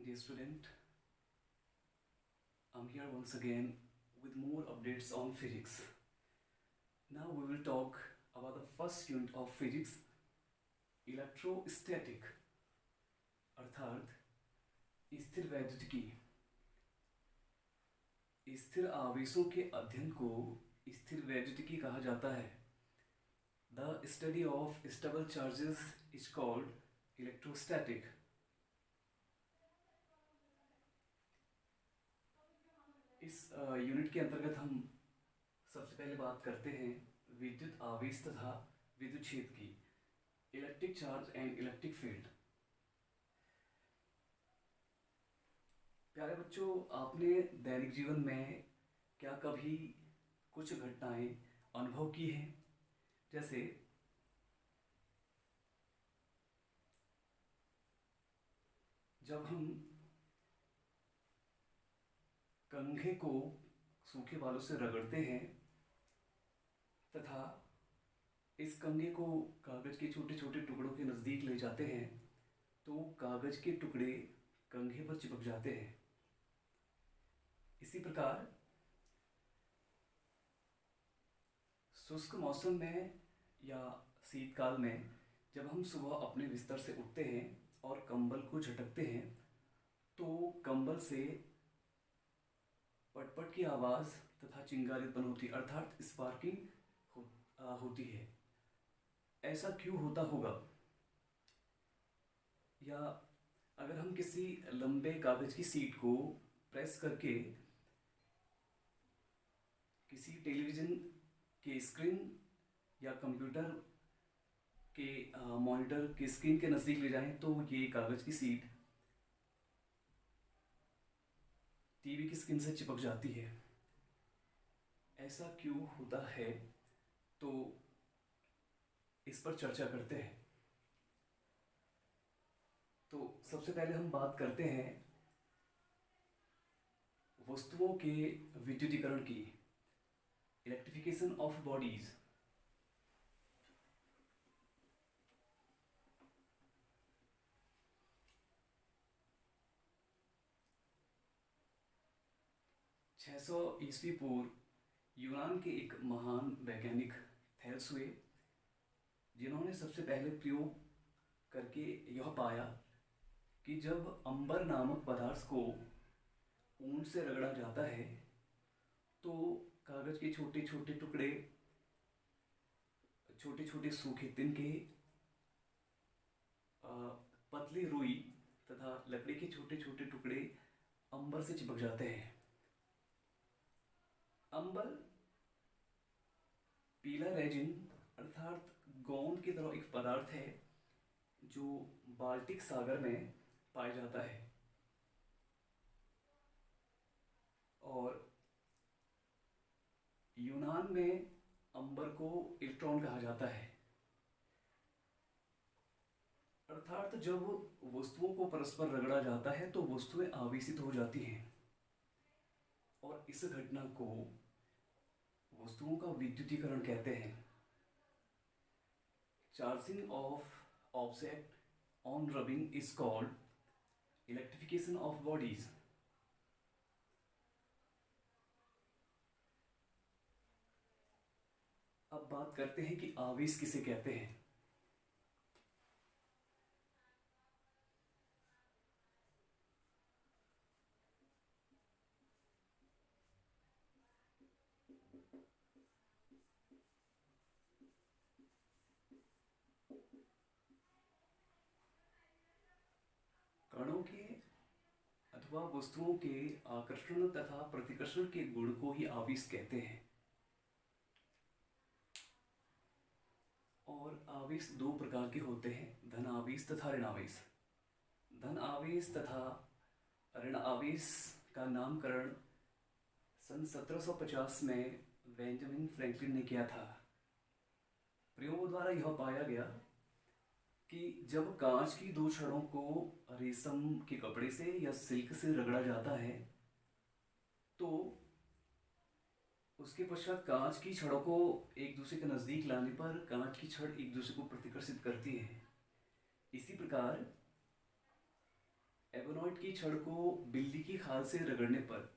Dear student, I'm here once again with more updates on physics. Now we will talk about the first unit of physics, electrostatic अर्थात स्थिर वैद्युतिकी। स्थिर आवेशों के अध्ययन को स्थिर वैद्युतिकी कहा जाता है। The study of stable charges is called electrostatic. इस यूनिट के अंतर्गत हम सबसे पहले बात करते हैं विद्युत आवेश तथा विद्युत क्षेत्र की, electric charge and electric field. प्यारे बच्चों, आपने दैनिक जीवन में क्या कभी कुछ घटनाएं अनुभव की हैं? जैसे जब हम कंघे को सूखे बालों से रगड़ते हैं तथा इस कंघे को कागज के छोटे छोटे टुकड़ों के नज़दीक ले जाते हैं तो कागज के टुकड़े कंघे पर चिपक जाते हैं। इसी प्रकार शुष्क मौसम में या शीतकाल में जब हम सुबह अपने बिस्तर से उठते हैं और कंबल को झटकते हैं तो कंबल से पटपट की आवाज़ तथा चिंगारी उत्पन्न होती है, अर्थात स्पार्किंग होती है। ऐसा क्यों होता होगा? या अगर हम किसी लंबे कागज की सीट को प्रेस करके किसी टेलीविज़न के स्क्रीन या कंप्यूटर के मॉनिटर के स्क्रीन के नज़दीक ले जाएं तो ये कागज़ की सीट टीवी की स्क्रीन से चिपक जाती है। ऐसा क्यों होता है, तो इस पर चर्चा करते हैं। तो सबसे पहले हम बात करते हैं वस्तुओं के विद्युतीकरण की, इलेक्ट्रिफिकेशन ऑफ बॉडीज। छः सौ ईस्वी पूर्व यूनान के एक महान वैज्ञानिक थेल्स हुए जिन्होंने सबसे पहले प्रयोग करके यह पाया कि जब अंबर नामक पदार्थ को ऊन से रगड़ा जाता है तो कागज के छोटे छोटे टुकड़े, छोटे छोटे सूखे तिनके, पतली रुई तथा लकड़ी के छोटे छोटे टुकड़े अंबर से चिपक जाते हैं। अंबर पीला रेजिन अर्थात गोंद की तरह एक पदार्थ है जो बाल्टिक सागर में पाया जाता है और यूनान में अंबर को इलेक्ट्रॉन कहा जाता है। अर्थात जब वस्तुओं को परस्पर रगड़ा जाता है तो वस्तुएं आवेशित हो जाती हैं और इस घटना को वस्तुओं का विद्युतीकरण कहते हैं। Charging of object on rubbing is called electrification of bodies. अब बात करते हैं कि आवेश किसे कहते हैं। कणों के अथवा वस्तुओं के आकर्षण तथा प्रतिकर्षण के गुण को ही आवेश कहते हैं। और आवेश दो प्रकार के होते हैं, धन आवेश तथा ऋण आवेश। धन आवेश तथा ऋण आवेश का नामकरण सन 1750 में बेंजामिन फ्रैंकलिन ने किया था। प्रयोगों द्वारा यह पाया गया कि जब कांच की दो छड़ों को रेशम के कपड़े से या सिल्क से रगड़ा जाता है तो उसके पश्चात कांच की छड़ों को एक दूसरे के नज़दीक लाने पर कांच की छड़ एक दूसरे को प्रतिकर्षित करती है। इसी प्रकार एबोनॉइड की छड़ को बिल्ली की खाल से रगड़ने पर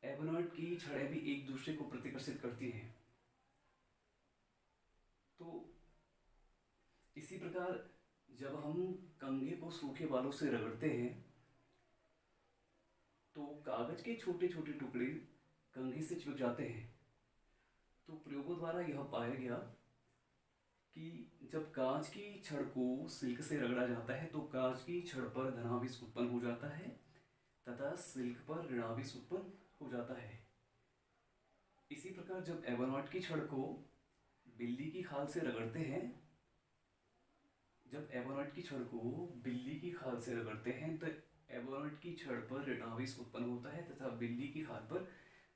एबोनॉइड की छड़ें भी एक दूसरे को प्रतिकर्षित करती हैं। तो इसी प्रकार जब हम कंघे को सूखे बालों से रगड़ते हैं तो कागज के छोटे छोटे टुकड़े कंघी से चिपक जाते हैं। तो प्रयोगों द्वारा यह पाया गया कि जब कांच की छड़ को सिल्क से रगड़ा जाता है तो कांच की छड़ पर धनावेश उत्पन्न हो जाता है तथा सिल्क पर ऋणावेश उत्पन्न हो जाता है। इसी प्रकार जब एबोनॉइड की छड़ को बिल्ली की खाल से रगड़ते हैं जब एबोनॉइड की छड़ को बिल्ली की खाल से रगड़ते हैं तो एबोनॉइड की छड़ पर ऋणावेश उत्पन्न होता है तथा बिल्ली की खाल पर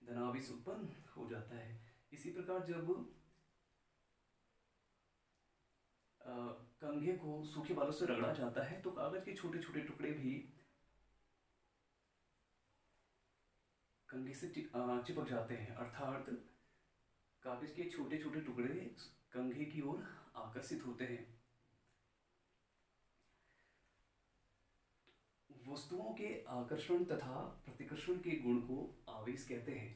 धनावेश उत्पन्न हो जाता है। इसी प्रकार जब कंघे को सूखे बालों से रगड़ा जाता है तो कागज के छोटे छोटे टुकड़े भी कंघे से चिपक जाते हैं, अर्थात कागज के छोटे छोटे टुकड़े कंघे की ओर आकर्षित होते हैं। वस्तुओं के आकर्षण तथा प्रतिकर्षण के गुण को आवेश कहते हैं।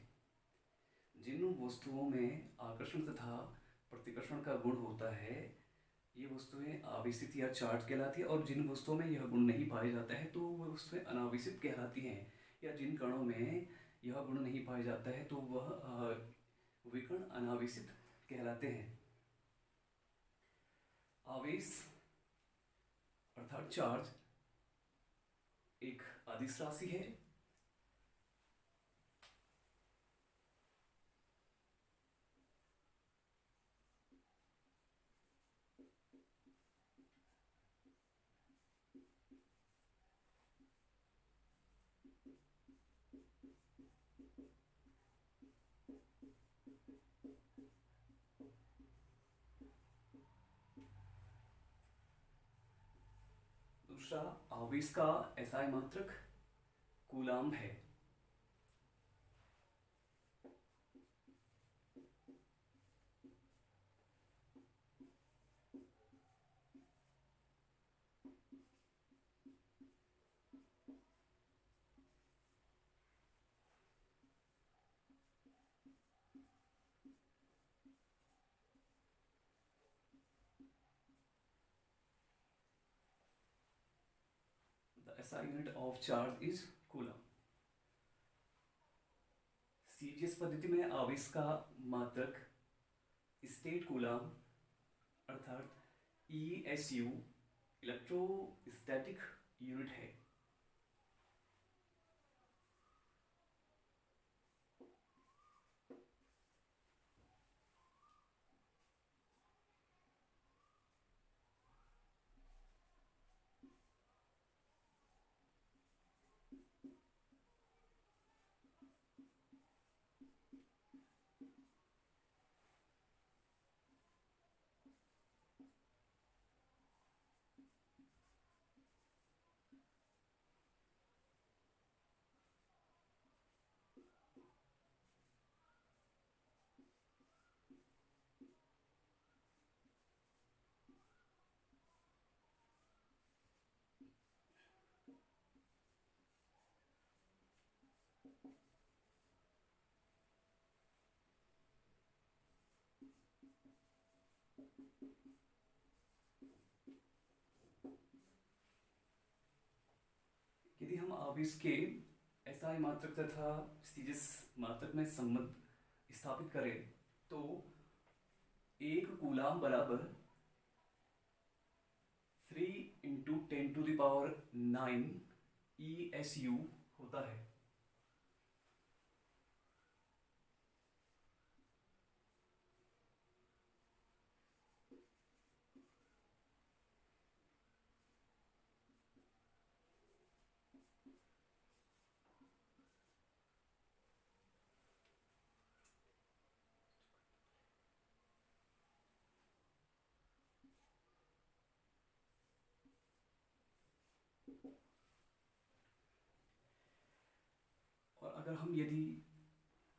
जिन वस्तुओं में आकर्षण तथा प्रतिकर्षण का गुण होता है ये वस्तुएं आवेशित या चार्ज कहलाती है और जिन वस्तुओं में यह गुण नहीं पाया जाता है तो वह वस्तुएं अनावेशित कहलाती हैं। या जिन कणों में यह गुण नहीं पाया जाता है तो वह विकर्ण अनावेशित कहलाते हैं। आवेश अर्थात चार्ज एक अदिश राशि है। दूसरा आवेश का एसआई मात्रक कूलाम्ब है। The SI unit of charge is coulomb. CGS पद्धति में आवेश का मात्रक स्टेट कूलम अर्थात ESU इलेक्ट्रोस्टैटिक यूनिट है। यदि हम आवेश के एसआई मात्रक तथा सीजीएस मात्रक में संबंध स्थापित करें तो एक कूलाम बराबर 3 × 10⁹ ESU होता है। और अगर हम यदि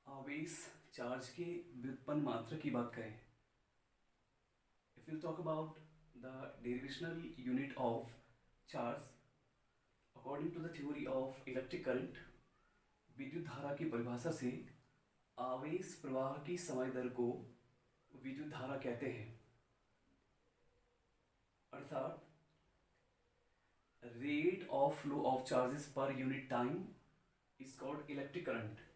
आवेश चार्ज के व्युत्पन्न मात्रा की बात करें, if you talk about the derivational unit of charge according to the theory of electric current, विद्युत धारा की परिभाषा से आवेश प्रवाह की समय दर को विद्युत धारा कहते हैं, अर्थात rate of flow of charges per unit time is called electric current.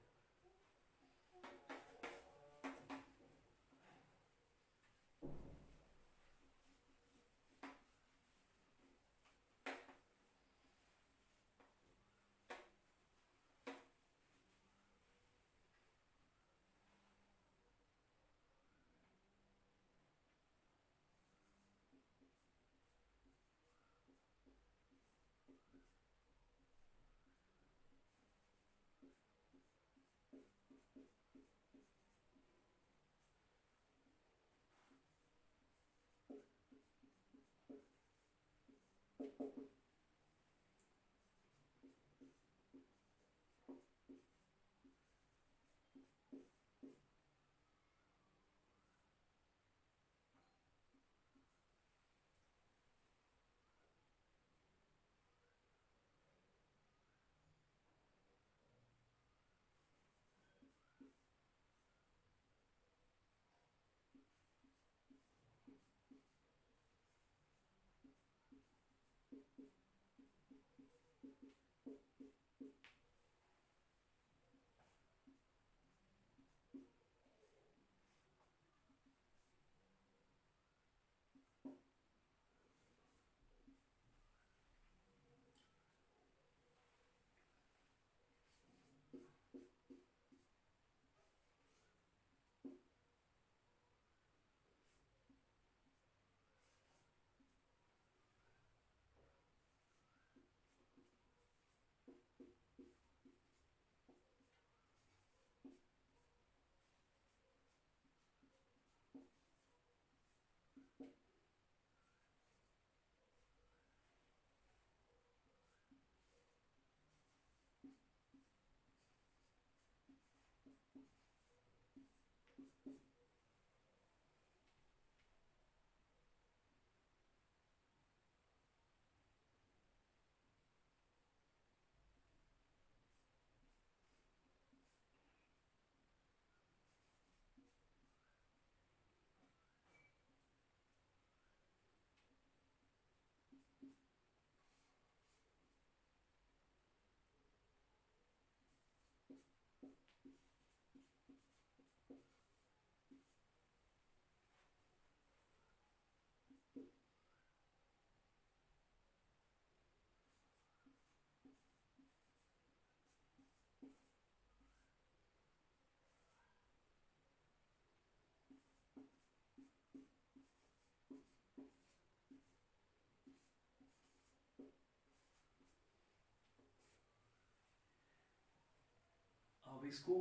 आवेश को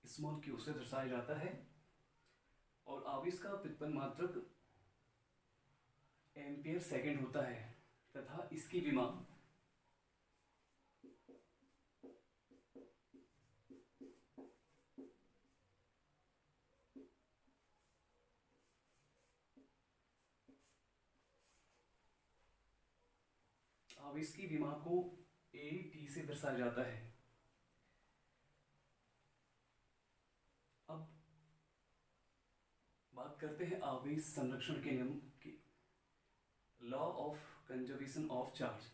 स्मॉल क्यू से दर्शाया जाता है और आवेश का व्युत्पन्न मात्रक एम्पियर सेकंड होता है तथा इसकी विमा आवेश की विमा को ए टी से दर्शाया जाता है। अब बात करते हैं आवेश संरक्षण के नियम की, law of conservation of charge.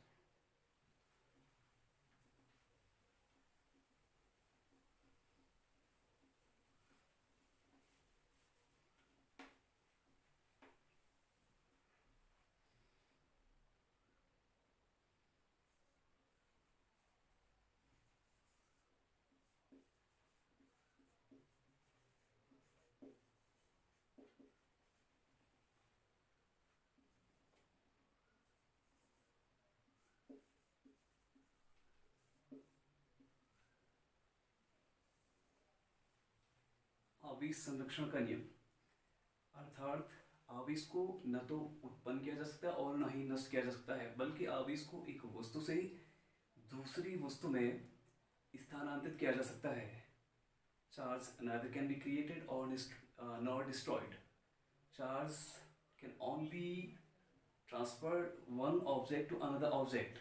आवेश संरक्षण का नियम, अर्थात आवेश को न तो उत्पन्न किया जा सकता और न ही नष्ट किया जा सकता है, बल्कि आवेश को एक वस्तु से दूसरी वस्तु में स्थानांतरित किया जा सकता है। Charge neither can be created or nor destroyed. Charge can only transfer one object to another object.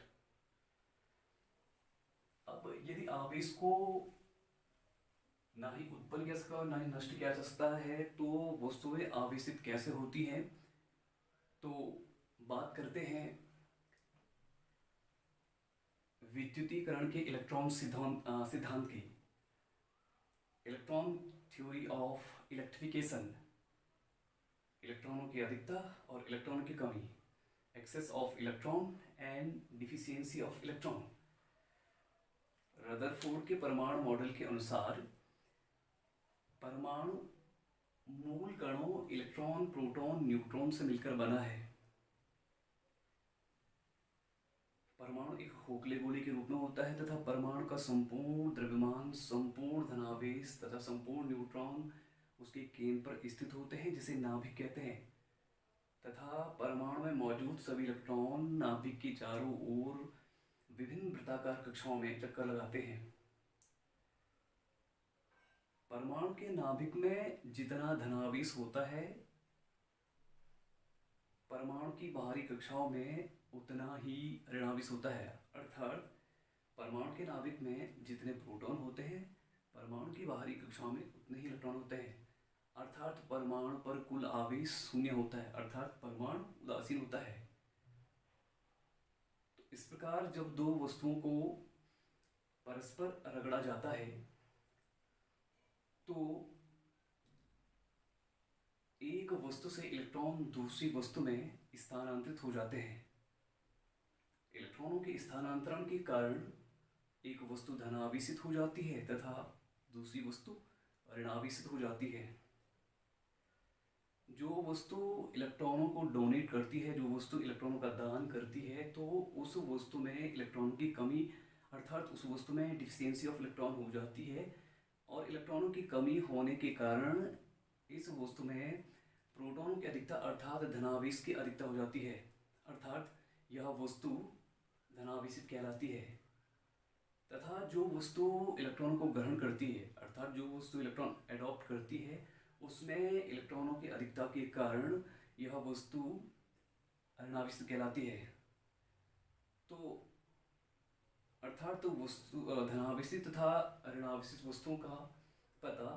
अब यदि आवेश को ना ही उत्पन्न किया सकता और ना ही नष्ट किया जा सकता है तो वस्तुएं आवेशित कैसे होती हैं। तो बात करते हैं विद्युतीकरण के इलेक्ट्रॉन सिद्धांत की। इलेक्ट्रॉन थ्योरी ऑफ इलेक्ट्रिफिकेशन, इलेक्ट्रॉनों की अधिकता और इलेक्ट्रॉनों की कमी, excess of electron and deficiency of electron. Rutherford के परमाणु मॉडल के अनुसार परमाणु मूल कणों इलेक्ट्रॉन, प्रोटॉन, न्यूट्रॉन से मिलकर बना है। परमाणु एक खोखले गोले के रूप में होता है तथा परमाणु का संपूर्ण द्रव्यमान, संपूर्ण धनावेश तथा संपूर्ण न्यूट्रॉन उसके केंद्र पर स्थित होते हैं, जिसे नाभिक कहते हैं। तथा परमाणु में मौजूद सभी इलेक्ट्रॉन नाभिक के चारों ओर विभिन्न वृत्ताकार कक्षाओं में चक्कर लगाते हैं। परमाणु के नाभिक में जितना धनावेश होता है, परमाणु की बाहरी कक्षाओं में उतना ही ऋणावेश होता है। अर्थात परमाणु के नाभिक में जितने प्रोटॉन होते हैं, परमाणु की बाहरी कक्षाओं में उतने ही इलेक्ट्रॉन होते हैं। अर्थात परमाणु पर कुल आवेश शून्य होता है, अर्थात परमाणु उदासीन होता है। तो इस प्रकार जब दो वस्तुओं को परस्पर रगड़ा जाता है तो एक वस्तु से इलेक्ट्रॉन दूसरी वस्तु में स्थानांतरित हो जाते हैं। इलेक्ट्रॉनों के स्थानांतरण के कारण एक वस्तु धनावेशित हो जाती है तथा दूसरी वस्तु ऋणावेशित हो जाती है। जो वस्तु इलेक्ट्रॉनों को डोनेट करती है, जो वस्तु इलेक्ट्रॉनों का दान करती है, तो उस वस्तु में इलेक्ट्रॉन की कमी अर्थात उस वस्तु में डिफिशियंसी ऑफ इलेक्ट्रॉन हो जाती है और इलेक्ट्रॉनों की कमी होने के कारण इस वस्तु में प्रोटॉनों की अधिकता अर्थात धनावेश की अधिकता हो जाती है। अर्थात यह वस्तु धनावेशित कहलाती है। तथा जो वस्तु इलेक्ट्रॉन को ग्रहण करती है अर्थात जो वस्तु इलेक्ट्रॉन एडॉप्ट करती है, उसमें इलेक्ट्रॉनों की अधिकता के कारण यह वस्तु ऋणावेशित कहलाती है। तो अर्थात तो वस्तु धनावेशित तथा ऋणावेशित वस्तुओं का पता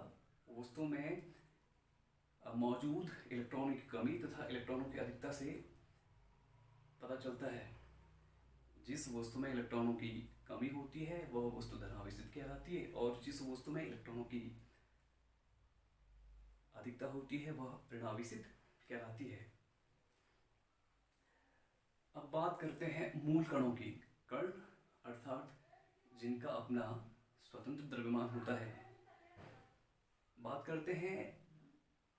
वस्तु में मौजूद इलेक्ट्रॉनों की कमी तथा इलेक्ट्रॉनों की अधिकता से पता चलता है। जिस वस्तु में इलेक्ट्रॉनों की कमी होती है वह वस्तु धनावेशित कहलाती है और जिस वस्तु में इलेक्ट्रॉनों की अधिकता होती है वह ऋणावेशित कहलाती है। अब बात करते हैं मूल कणों की। कण अर्थात जिनका अपना स्वतंत्र द्रव्यमान होता है। बात करते हैं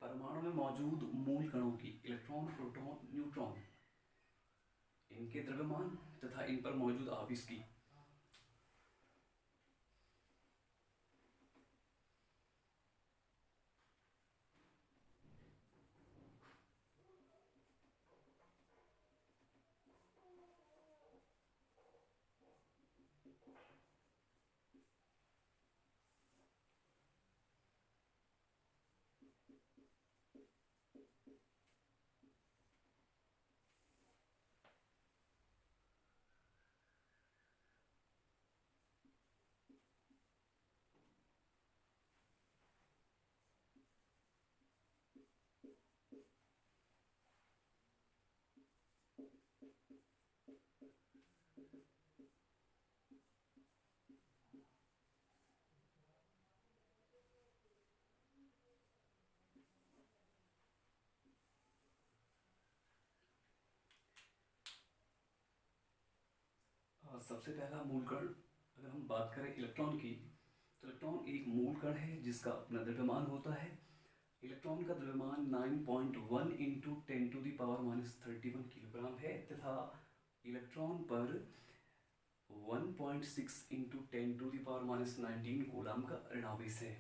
परमाणु में मौजूद मूल कणों की, इलेक्ट्रॉन, प्रोटॉन, न्यूट्रॉन, इनके द्रव्यमान तथा इन पर मौजूद आवेश की। सबसे पहला मूल कण, अगर हम बात करें इलेक्ट्रॉन की, तो इलेक्ट्रॉन एक मूल कण है जिसका अपना द्रव्यमान होता है। इलेक्ट्रॉन का द्रव्यमान 9.1 इंटू 10⁻31 किलोग्राम है तथा इलेक्ट्रॉन पर 1.6 इंटू 10⁻19 कूलम का ऋणावेश है।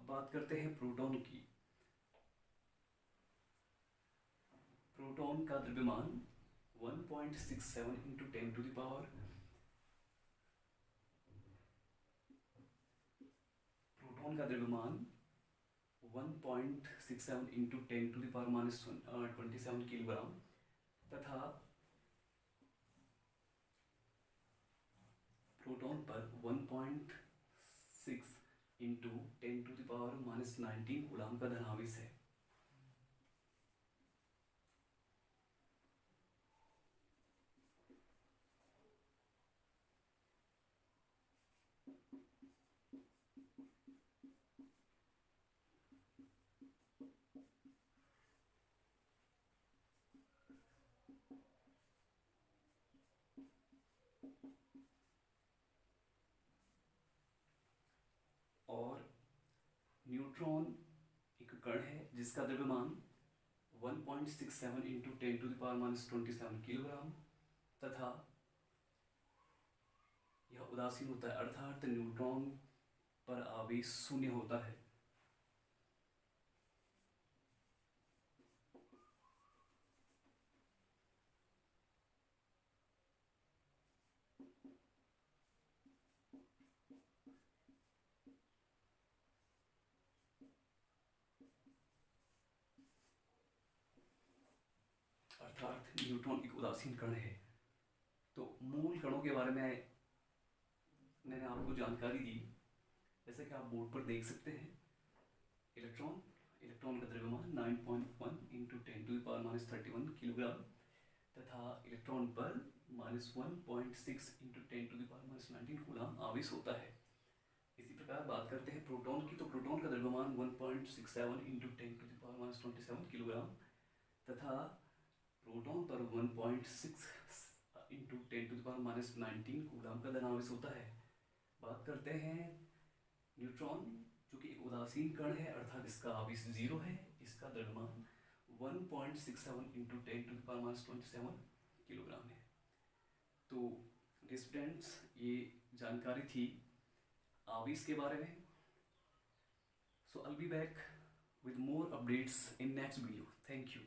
अब बात करते हैं प्रोटॉन की। प्रोटॉन का द्रव्यमान 1.67 into 10 to the power, proton का द्रव्यमान 1.67 into 10 to the power minus 27 kilogram तथा प्रोटॉन पर 1.6 into 10 to the power minus 19 coulomb का धनावेश है। और न्यूट्रॉन एक कण है जिसका द्रव्यमान 1.67 into 10 to the power minus 27 kilogram तथा यह उदासीन होता है, अर्थात न्यूट्रॉन पर आवेश शून्य होता है। अर्थात न्यूट्रॉन एक उदासीन कण है। तो मूल कणों के बारे में मैंने आपको जानकारी दी, जैसे कि आप बोर्ड पर देख सकते हैं। इलेक्ट्रॉन का द्रव्यमान 9.1 into 10 to the power minus 31 kilogram तथा इलेक्ट्रॉन पर -1.6 into 10 to the power minus 19 coulomb आवेश होता है। इसी प्रकार बात करते हैं प्रोटॉन की। तो प्रोटॉन का द्रव्यमान 1.67 into 10 to the power minus 27 kilogram तथा प्रोटॉन पर 1.6 into 10 to the power minus 19 coulomb का धनावेश होता है। बात करते हैं न्यूट्रॉन, जो कि एक उदासीन कण है, अर्थात इसका आवेश 0 है। इसका द्रव्यमान 1.67 into 10 to the power minus 27 kilogram है। तो स्टूडेंट्स, ये जानकारी थी आवेश के बारे में। So I will be back with more updates in next video. Thank you.